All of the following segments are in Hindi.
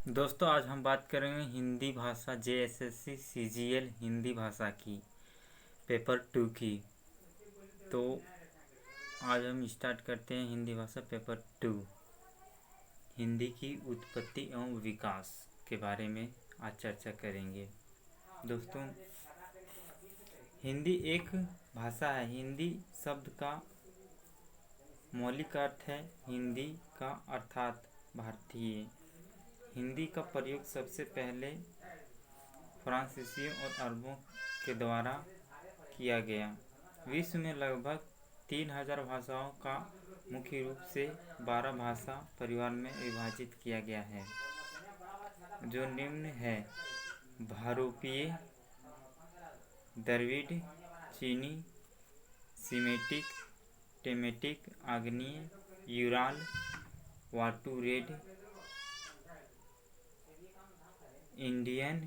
दोस्तों, आज हम बात करेंगे हिंदी भाषा जेएसएससी सीजीएल हिंदी भाषा की पेपर 2 की। तो आज हम स्टार्ट करते हैं हिंदी भाषा पेपर 2 हिंदी की उत्पत्ति एवं विकास के बारे में आज चर्चा करेंगे। दोस्तों, हिंदी एक भाषा है। हिंदी शब्द का मौलिक अर्थ है हिंदी का अर्थात भारतीय। हिंदी का प्रयोग सबसे पहले फ्रांसीसियों और अरबों के द्वारा किया गया। विश्व में लगभग 3000 भाषाओं का मुख्य रूप से 12 भाषा परिवार में विभाजित किया गया है, जो निम्न है: बहुरूपीय, द्रविड़, चीनी, सीमेटिक, टेमेटिक, आग्नेय, यूराल, वाटू रेड, इंडियन,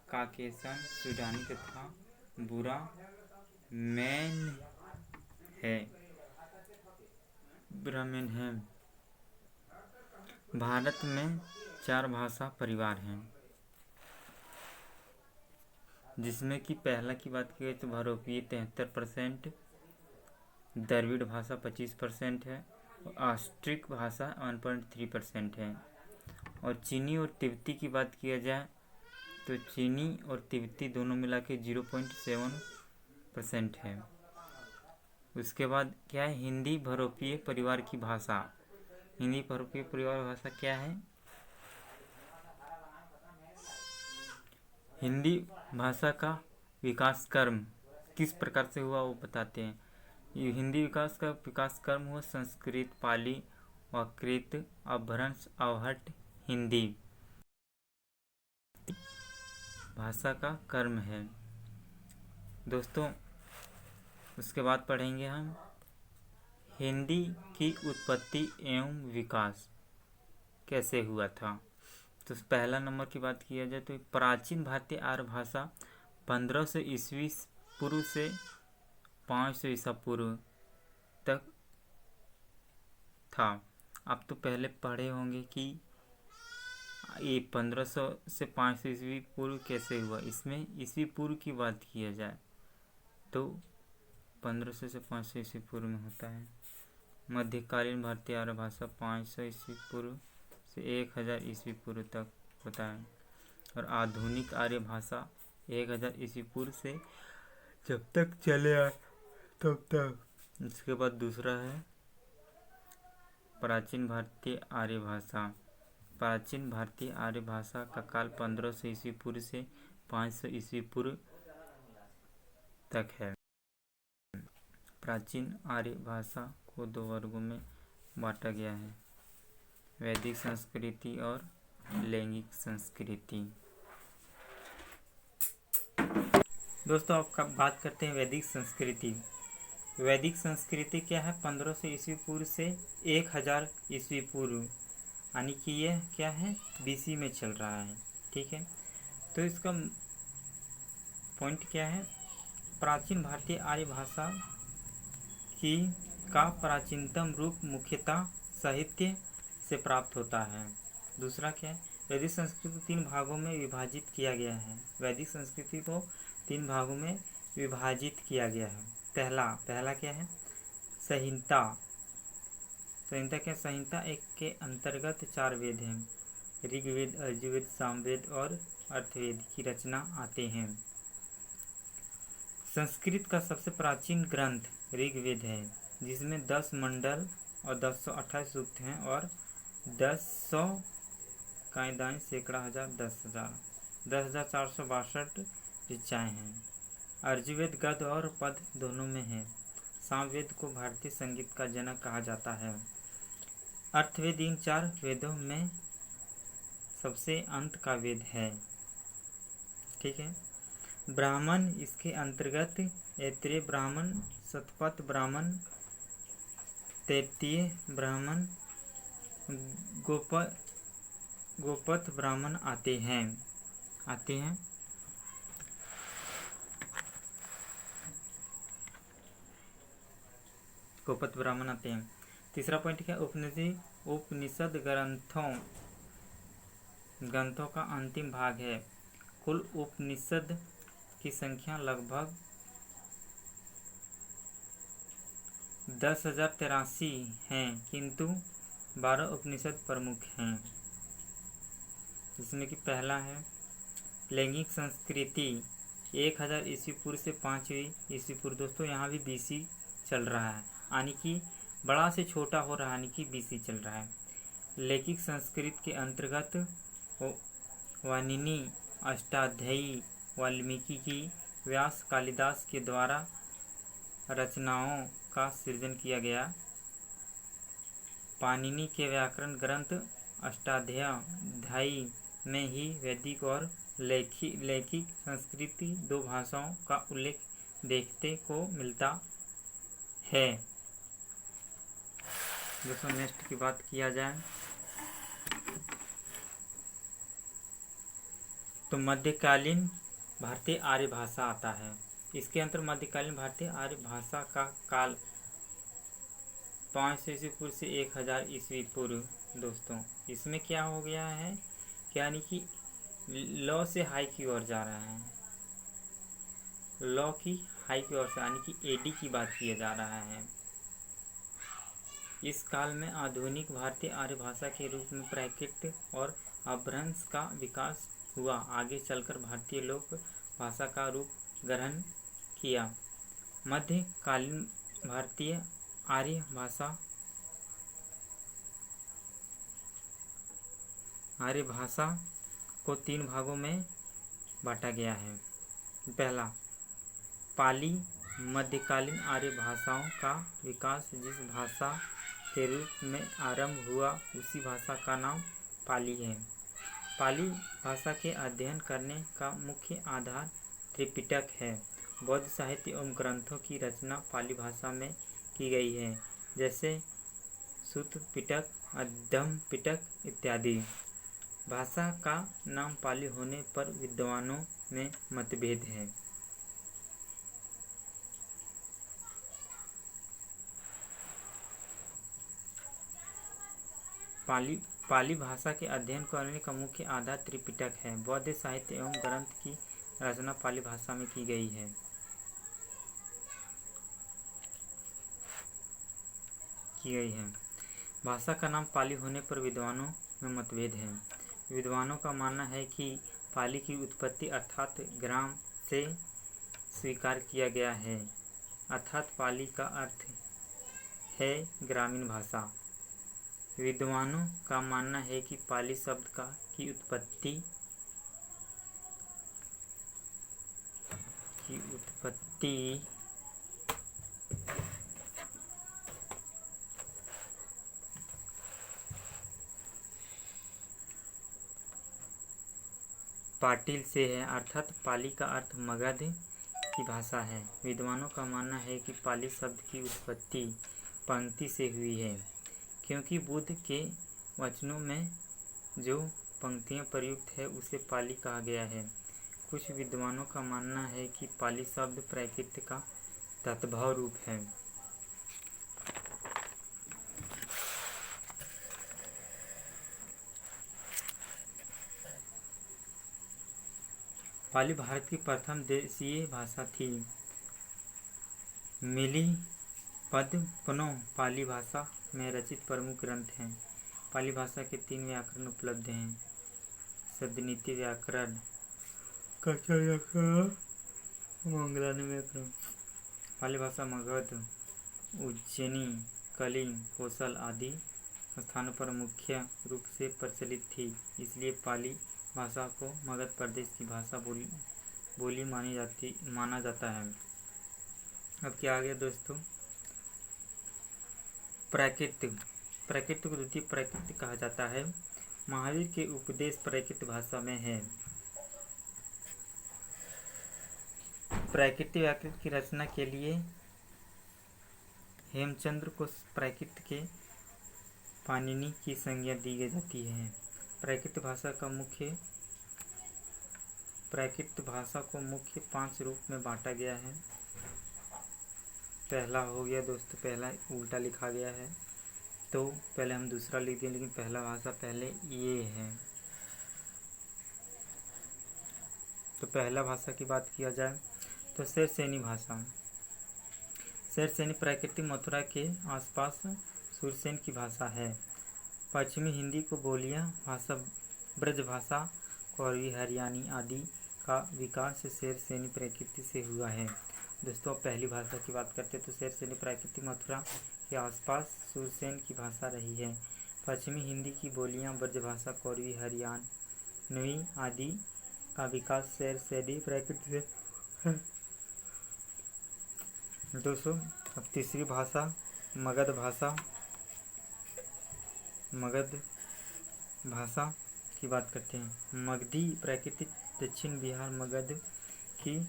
काकेशन, सूडानी तथा बुरा मैन है। ब्राह्मण है। भारत में 4 भाषा परिवार हैं, जिसमें कि पहला की बात की गई तो बहुरूपीय 73%, द्रविड़ भाषा 25% है और ऑस्ट्रिक भाषा 1.3% है। और चीनी और तिब्बती की बात किया जाए तो चीनी और तिब्बती दोनों मिला के 0.7% है। उसके बाद क्या है? हिंदी बहुरूपीय परिवार की भाषा। हिंदी बहुरूपीय परिवार भाषा क्या है? हिंदी भाषा का विकास क्रम किस प्रकार से हुआ वो बताते हैं। ये हिंदी विकास का विकास क्रम हुआ संस्कृत, पाली, प्राकृत, अपभ्रंश, अवहट्ट हिंदी भाषा का क्रम है। दोस्तों, उसके बाद पढ़ेंगे हम हिंदी की उत्पत्ति एवं विकास कैसे हुआ था। तो पहला नंबर की बात किया जाए तो प्राचीन भारतीय आर्य भाषा 1500 ईस्वी पूर्व से 500 ईसा पूर्व तक था। आप तो पहले पढ़े होंगे कि ये 1500 से 500 ईस्वी पूर्व कैसे हुआ। इसमें ईस्वी पूर्व की बात किया जाए तो 1500 से 500 ईस्वी पूर्व में होता है। मध्यकालीन भारतीय आर्य भाषा 500 ईस्वी पूर्व से 1000 ईस्वी पूर्व तक होता है। और आधुनिक आर्य भाषा 1000 ईस्वी पूर्व से जब तक चले आए तब तक। इसके बाद दूसरा है प्राचीन भारतीय आर्य भाषा। प्राचीन भारतीय आर्य भाषा का काल 1500 ईस्वी पूर्व से 500 ईस्वी पूर्व तक है। प्राचीन आर्य भाषा को 2 वर्गों में बांटा गया है: वैदिक संस्कृति और लैंगिक संस्कृति। दोस्तों, आपका बात करते हैं वैदिक संस्कृति। वैदिक संस्कृति क्या है? 1500 ईस्वी पूर्व से 1000 ईस्वी पूर्व, यानी कि यह क्या है? बीसी में चल रहा है। ठीक है, तो इसका पॉइंट क्या है? प्राचीन भारतीय आर्य भाषा की का प्राचीनतम रूप मुख्यतः साहित्य से प्राप्त होता है। दूसरा क्या है? वैदिक संस्कृति को 3 भागों में विभाजित किया गया है। वैदिक संस्कृति को 3 भागों में विभाजित किया गया है। पहला क्या है? संहिता। संहिता क्या? संहिता एक के अंतर्गत 4 वेद हैं: ऋग्वेद, यजुर्वेद, सामवेद और अर्थवेद की रचना आते हैं। संस्कृत का सबसे प्राचीन ग्रंथ ऋग्वेद है, जिसमें 10 मंडल और 1028 सूक्त हैं और 10 कायदाएँ, सैकड़ा, हजार, 10,462 ऋचाएँ हैं। यजुर्वेद गद्य और पद दोनों में है। सामवेद को भारतीय संगीत का जनक कहा जाता है। अर्थवेद इन 4 वेदों में सबसे अंत का वेद है। ठीक है। ब्राह्मण इसके अंतर्गत ऐत्रेय ब्राह्मण, शतपथ ब्राह्मण, तैत्तिरीय ब्राह्मण, गोपथ ब्राह्मण आते हैं। गोपथ ब्राह्मण आते हैं। तीसरा पॉइंट क्या? उपनिषद ग्रंथों ग्रंथों का अंतिम भाग है। कुल उपनिषद की संख्या लगभग 10,083 हैं, किंतु 12 उपनिषद प्रमुख हैं, जिसमें कि पहला है लैंगिक संस्कृति 1000 ईस्वी पूर्व से 5वीं ईस्वी पूर्व। दोस्तों यहाँ भी बीसी चल रहा है, यानी कि बड़ा से छोटा हो रहा है, यानी कि बीसी चल रहा है। लैंगिक संस्कृत के अंतर्गत वानिनी, अष्टाध्यायी, वाल्मीकि की, व्यास, कालिदास के द्वारा रचनाओं का सृजन किया गया। पाणिनि के व्याकरण ग्रंथ अष्टाध्यायी में ही वैदिक और लैंगिक संस्कृति दो भाषाओं का उल्लेख देखने को मिलता है। दोस्तों नेक्स्ट की बात किया जाए तो मध्यकालीन भारतीय आर्य भाषा आता है। इसके अंतर मध्यकालीन भारतीय आर्य भाषा का काल 500 ईस्वी पूर्व से 1000 ईस्वी पूर्व। दोस्तों इसमें क्या हो गया है, यानी कि लॉ से हाई की ओर जा रहा है, लॉ की हाई की ओर से, यानी कि एडी की बात किया जा रहा है। इस काल में आधुनिक भारतीय आर्य भाषा के रूप में प्राकृत और अपभ्रंश का विकास हुआ। आगे चलकर भारतीय लोक भाषा का रूप ग्रहण किया। मध्यकालीन भारतीय आर्य भाषा को 3 भागों में बांटा गया है। पहला पाली, मध्यकालीन आर्य भाषाओं का विकास जिस भाषा के रूप में आरंभ हुआ उसी भाषा का नाम पाली है। पाली भाषा के अध्ययन करने का मुख्य आधार त्रिपिटक है। बौद्ध साहित्य एवं ग्रंथों की रचना पाली भाषा में की गई है, जैसे सूत्र पिटक, अद्धम पिटक इत्यादि। भाषा का नाम पाली होने पर विद्वानों में मतभेद है। पाली भाषा के अध्ययन करने का मुख्य आधार त्रिपिटक है। बौद्ध साहित्य एवं ग्रंथ की रचना पाली भाषा में की गई है। भाषा का नाम पाली होने पर विद्वानों में मतभेद है। विद्वानों का मानना है कि पाली की उत्पत्ति अर्थात ग्राम से स्वीकार किया गया है, अर्थात पाली का अर्थ है ग्रामीण भाषा। विद्वानों का मानना है कि पाली शब्द की उत्पत्ति पाटिल से है, अर्थात पाली का अर्थ मगध की भाषा है। विद्वानों का मानना है कि पाली शब्द की उत्पत्ति पंक्ति से हुई है, क्योंकि बुद्ध के वचनों में जो पंक्तियां प्रयुक्त है उसे पाली कहा गया है। कुछ विद्वानों का मानना है कि पाली शब्द प्राकृत का तद्भव रूप है। पाली भारत की प्रथम देशीय भाषा थी। मिली पद्मपनो पाली भाषा में रचित प्रमुख ग्रंथ हैं। पाली भाषा के 3 व्याकरण उपलब्ध हैं: सदनीति व्याकरण, कच्छा व्याकरण, मंगलानी व्याकरण। पाली भाषा मगध, उज्जैनी, कलिंग, कोसल आदि स्थानों पर मुख्य रूप से प्रचलित थी, इसलिए पाली भाषा को मगध प्रदेश की भाषा बोली माना जाता है। अब क्या आ गया दोस्तों, प्राकृत को द्वितीय प्राकृत कहा जाता है। महावीर के उपदेश प्राकृत भाषा में है। प्राकृत व्याकरण की रचना के लिए हेमचंद्र को प्राकृत के पाणिनि की संज्ञा दी जाती है। प्राकृत भाषा को मुख्य 5 रूप में बांटा गया है। पहला हो गया दोस्तों, पहला उल्टा लिखा गया है, तो पहले हम दूसरा लिख दें, लेकिन पहला भाषा पहले ये है। तो पहला भाषा की बात किया जाए तो शैरसैनी भाषा। शैरसैनी प्राकृतिक मथुरा के आसपास सुरसेन की भाषा है। पश्चिमी हिंदी को बोलियां भाषा, ब्रज भाषा, कौरवी, हरियाणी आदि का विकास शैरसैनी प्रकृति से हुआ है। दोस्तों पहली भाषा की बात करते हैं तो शैरसैनी प्राकृतिक मथुरा के आसपास सुरसेन की भाषा रही है। पश्चिमी हिंदी की बोलियां ब्रज भाषा, कौरवी, हरियाणवी आदि का विकास शैरसैनी प्रकृति से है। दोस्तों अब तीसरी भाषा मगध भाषा। मगध भाषा की बात करते हैं। मगधी प्राकृतिक दक्षिण बिहार मगध की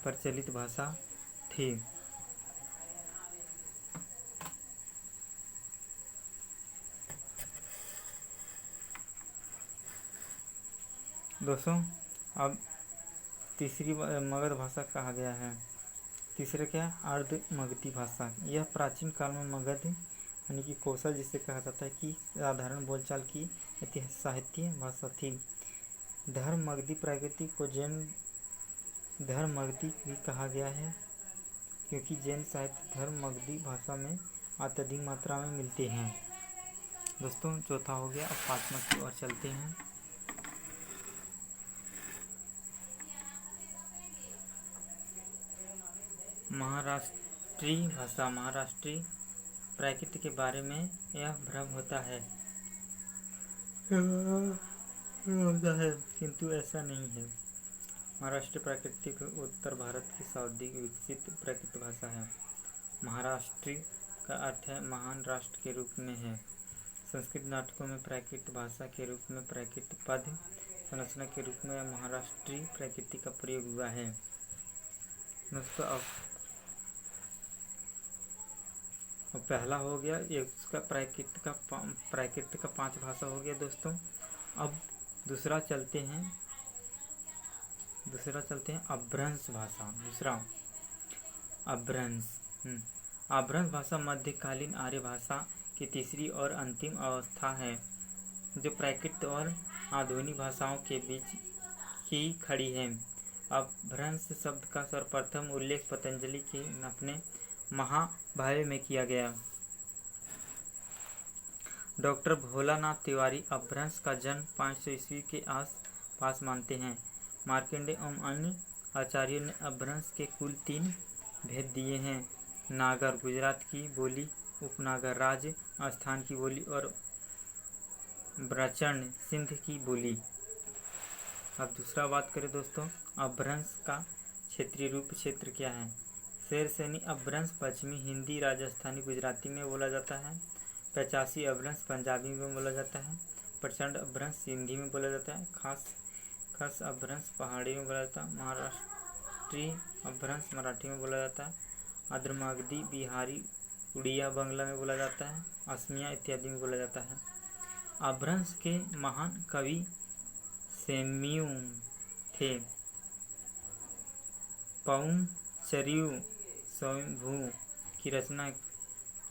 प्रचलित भाषा थी। दोस्तों अब तीसरी मगध भाषा कहा गया है। तीसरा क्या है? अर्ध मगधी भाषा। यह प्राचीन काल में मगध यानी कि कोसा जिसे कहा जाता है की साधारण बोलचाल की साहित्य भाषा थी। धर्म मगधी प्राकृतिक को जैन धर्म मगधी भी कहा गया है क्योंकि जैन साहित्य धर्म मगधी भाषा में अत्यधिक मात्रा में मिलते हैं। दोस्तों चौथा हो गया। अब पांचवा की ओर चलते हैं। महाराष्ट्री भाषा। महाराष्ट्री प्राकृत के बारे में यह भ्रम होता है किंतु ऐसा नहीं है। महाराष्ट्र प्राकृतिक उत्तर भारत की सर्वाधिक विकसित प्राकृत भाषा है। महाराष्ट्री का अर्थ है महान राष्ट्र के रूप में है। संस्कृत नाटकों में प्राकृत भाषा के रूप में प्राकृत पद संरचना के रूप में महाराष्ट्री प्राकृति का प्रयोग हुआ है। दोस्तों अब पहला हो गया ये उसका प्राकृत का 5 भाषा हो गया। दोस्तों अब दूसरा चलते हैं अपभ्रंश भाषा। दूसरा अपभ्रंश भाषा मध्यकालीन आर्य भाषा की तीसरी और अंतिम अवस्था है जो प्राकृत और आधुनिक भाषाओं के बीच की खड़ी है। अपभ्रंश शब्द का सर्वप्रथम उल्लेख पतंजलि के अपने महाभाष्य में किया गया। डॉक्टर भोलानाथ तिवारी अपभ्रंश का जन्म 500 ईस्वी के आस पास मानते हैं। मार्कंडेय एवं अन्य आचार्यों ने अपभ्रंश के कुल 3 भेद दिए हैं: नागर गुजरात की बोली, उपनागर राजस्थान की बोली और ब्राह्मण सिंध की बोली। अब दूसरा बात करें दोस्तों अपभ्रंश का क्षेत्रीय रूप क्षेत्र क्या है। शैरसैनी अपभ्रंश पश्चिमी हिंदी, राजस्थानी, गुजराती में बोला जाता है। 85 अपभ्रंश पंजाबी में बोला जाता है। प्रचंड अपभ्रंश सिंधी में बोला जाता है। खस अपभ्रंश पहाड़ी में बोला जाता है। महाराष्ट्री अपभ्रंश मराठी में बोला जाता है। अद्रमगधी बिहारी, उड़िया, बंगला में बोला जाता है। असमिया इत्यादि में बोला जाता है। अपभ्रंश के महान कवि सेम्यू थे। पौंचर्यू स्वयंभू की रचना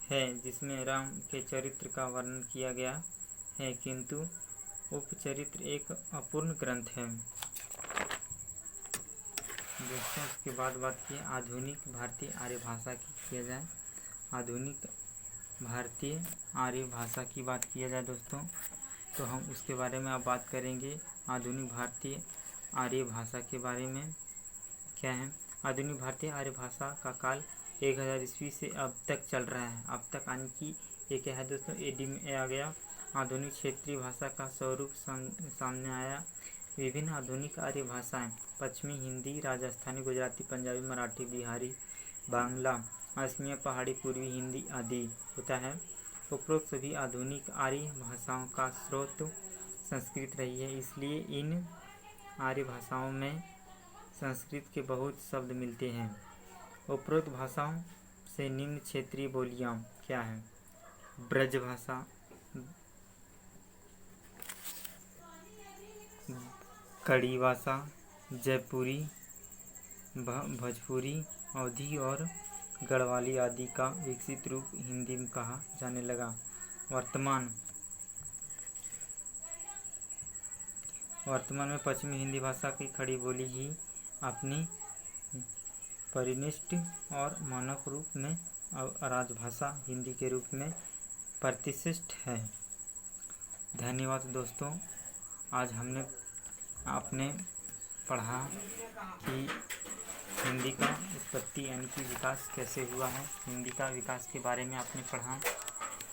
है जिसमें राम के चरित्र का वर्णन किया गया है किंतु उपचरित्र एक अपूर्ण ग्रंथ है। दोस्तों उसके बाद बात की आधुनिक भारतीय आर्य भाषा की किया जाए। आधुनिक भारतीय आर्य भाषा की बात किया जाए दोस्तों तो हम उसके बारे में अब बात करेंगे। आधुनिक भारतीय आर्य भाषा के बारे में क्या है। आधुनिक भारतीय आर्य भाषा का काल 1000 ईस्वी से अब तक चल रहा है। अब तक यानी कि ये क्या है दोस्तों एडी में आ गया। आधुनिक क्षेत्रीय भाषा का स्वरूप सामने आया। विभिन्न आधुनिक आर्य भाषाएं पश्चिमी हिंदी, राजस्थानी, गुजराती, पंजाबी, मराठी, बिहारी, बांग्ला, असमिया, पहाड़ी, पूर्वी हिंदी आदि होता है। उपरोक्त सभी आधुनिक आर्य भाषाओं का स्रोत संस्कृत रही है, इसलिए इन आर्य भाषाओं में संस्कृत के बहुत शब्द मिलते हैं। उपरोक्त भाषाओं से निम्न क्षेत्रीय बोलियां क्या हैं। ब्रज भाषा, कड़ी भाषा, जयपुरी, भोजपुरी, अवधी और गढ़वाली आदि का विकसित रूप हिंदी में कहा जाने लगा। वर्तमान वर्तमान में पश्चिमी हिंदी भाषा की खड़ी बोली ही अपनी परिनिष्ठ और मानक रूप में राजभाषा हिंदी के रूप में प्रतिष्ठित है। धन्यवाद दोस्तों। आज आपने पढ़ा कि हिंदी का उत्पत्ति यानी कि विकास कैसे हुआ है। हिंदी का विकास के बारे में आपने पढ़ा।